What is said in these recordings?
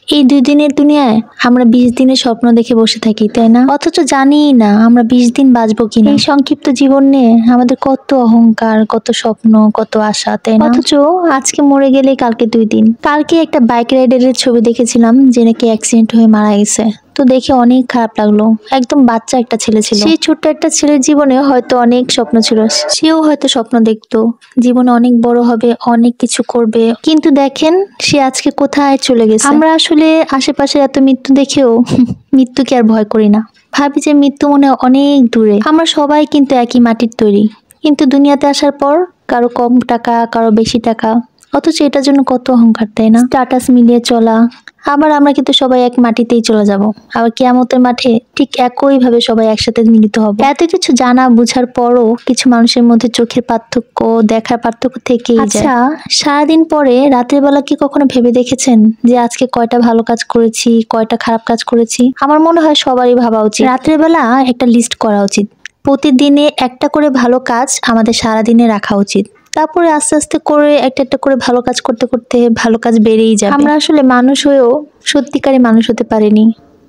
এই ২ দিনের দুনিয়ায় আমরা ২০ দিনের স্বপ্ন দেখে বসে থাকি, তাই না? অথচ জানিই না আমরা ২০ দিন বাঁচবো কিনা। এই সংক্ষিপ্ত জীবন নিয়ে আমাদের কত অহংকার, কত স্বপ্ন, কত আশা, তাই না? অথচ আজকে মরে গেলে কালকে ২ দিন। কালকে একটা বাইক রাইডারের ছবি দেখেছিলাম যে নাকি অ্যাক্সিডেন্ট হয়ে মারা গেছে। তো দেখে অনেক খারাপ লাগলো। একদম বাচ্চা একটা ছেলে ছিল। সেই ছোট্ট একটা ছেলের জীবনে হয়তো অনেক স্বপ্ন ছিল। সেও হয়তো স্বপ্ন দেখতো জীবনে অনেক বড় হবে, অনেক কিছু করবে। কিন্তু দেখেন সে আজকে কোথায় চলে গেছে। আমরা আসলে আশেপাশে এত মৃত্যু দেখেও মৃত্যুকে আর ভয় করি না। ভাবি যে মৃত্যু মনে হয় অনেক দূরে। আমরা সবাই কিন্তু একই মাটির তৈরি। কিন্তু দুনিয়াতে আসার পর কারো কম টাকা, কারো বেশি টাকা, অথচ এটার জন্য কত অহংকার, তাই না? স্ট্যাটাস মিলিয়ে চলা। আবার আমরা কিন্তু সবাই এক মাটিতেই চলে যাব। আবার কিয়ামতের মাঠে ঠিক একইভাবে সবাই একসাথে মিলিত হবে। এত কিছু জানা বুঝার পরও কিছু মানুষের মধ্যে চোখের পার্থক্য, দেখার পার্থক্য থেকেই যায়। আচ্ছা, সারাদিন পরে রাতের বেলা কি কখনো ভেবে দেখেছেন যে আজকে কয়টা ভালো কাজ করেছি, কয়টা খারাপ কাজ করেছি? আমার মনে হয় সবারই ভাবা উচিত। রাতের বেলা একটা লিস্ট করা উচিত। প্রতিদিনে একটা করে ভালো কাজ আমাদের সারাদিনে রাখা উচিত। তারপরে আস্তে আস্তে করে একটা একটা করে ভালো কাজ করতে করতে ভালো কাজ বেড়েই যাবে। আমরা আসলে মানুষ হয়েও সত্যিকারে মানুষ হতে পারিনি।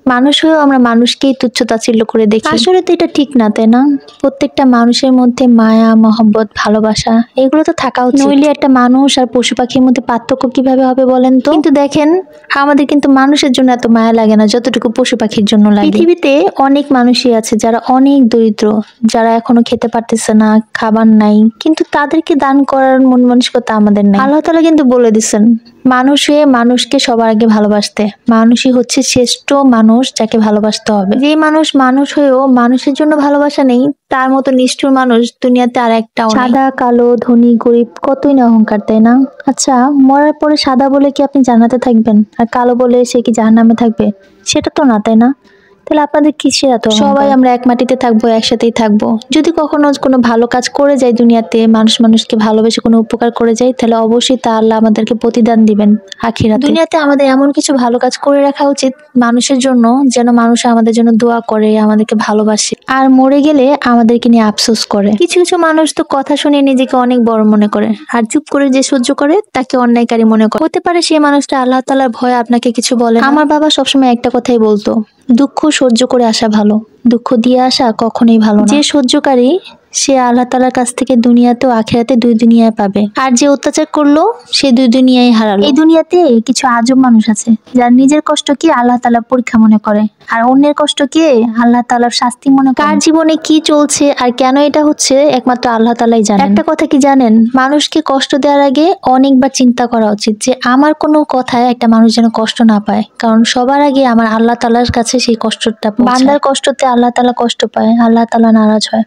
মানুষ হয়েও আমরা মানুষকেই তুচ্ছ তাচ্ছিল্য করে দেখি। আসলে তো এটা ঠিক না, তাই না? প্রত্যেকটা মানুষের মধ্যে মায়া, মহব্বত, ভালোবাসা এগুলো তো থাকা উচিত। নইলে একটা মানুষ আর পশু পাখির মধ্যে পার্থক্য কিভাবে হবে বলেন তো? কিন্তু দেখেন আমাদের কিন্তু মানুষের জন্য এত মায়া লাগে না যতটুকু পশু পাখির জন্য লাগে। পৃথিবীতে অনেক মানুষই আছে যারা অনেক দরিদ্র, যারা এখনো খেতে পারতেছে না, খাবার নাই, কিন্তু তাদেরকে দান করার মন মানসিকতা আমাদের নাই। আল্লাহ তাআলা কিন্তু বলে দিচ্ছেন মানুষ হয়ে মানুষকে সবার আগে ভালোবাসতে। মানুষই হচ্ছে শ্রেষ্ঠ মানুষ যাকে ভালোবাসতে হবে। যে মানুষ মানুষ হয়েও মানুষের জন্য ভালোবাসা নেই, তার মতো নিষ্ঠুর মানুষ দুনিয়াতে আর একটাও নেই। সাদা কালো, ধনী গরিব কতই না অহংকার, তাই না? আচ্ছা, মরার পরে সাদা বলে কি আপনি জান্নাতে থাকবেন, আর কালো বলে সে কি জাহান্নামে থাকবে? সেটা তো না, তাই না? তাহলে আপনাদের কিসের এত অহংকার? সবাই আমরা এক মাটিতে থাকবো, একসাথেই থাকবো। যদি কখনো কোনো ভালো কাজ করে যায় দুনিয়াতে, মানুষ মানুষকে ভালোবেসে কোনো উপকার করে যায়, তাহলে অবশ্যই তা আল্লাহ আমাদেরকে প্রতিদান দিবেন আখিরাতে। দুনিয়াতে আমাদের এমন কিছু ভালো কাজ করে রাখা উচিত মানুষের জন্য, যেন মানুষ আমাদের জন্য দোয়া করে, আমাদেরকে ভালোবাসে, আর মরে গেলে আমাদেরকে নিয়ে আফসোস করে। কিছু কিছু মানুষ তো কথা শুনে নিজেকে অনেক বড় মনে করে, আর চুপ করে যে সহ্য করে তাকে অন্যায়কারী মনে করে। হতে পারে সেই মানুষটা আল্লাহ তাআলার ভয়ে আপনাকে কিছু বলে না। আমার বাবা সবসময় একটা কথাই বলতো, দুঃখ সহ্য করে আসা ভালো, দুঃখ দিয়ে আসা কখনোই ভালো না। যে সহ্যকারী সে আল্লাহ তাআলার কাছ থেকে দুনিয়াতে ও আখিরাতে ২ দুনিয়ায় পাবে, আর যে অত্যাচার করলো সে ২ দুনিয়ায় হারালো। এই দুনিয়াতে কিছু আজব মানুষ আছে যারা নিজের কষ্টকে আল্লাহ তাআলার পরীক্ষা মনে করে, আর অন্যের কষ্টকে আল্লাহ তাআলার শাস্তি মনে করে। কার জীবনে কি চলছে আর কেন এটা হচ্ছে একমাত্র আল্লাহ তাআলাই জানেন। একটা কথা কি জানেন, মানুষকে কষ্ট দেওয়ার আগে অনেকবার চিন্তা করা উচিত যে আমার কোনো কথায় একটা মানুষ যেন কষ্ট না পায়, কারণ সবার আগে আমার আল্লাহ তাআলার কাছে সেই কষ্টটা পৌঁছায়। বান্দার কষ্টতে আল্লাহ তাআলা কষ্ট পায়, আল্লাহ তাআলা নারাজ হয়।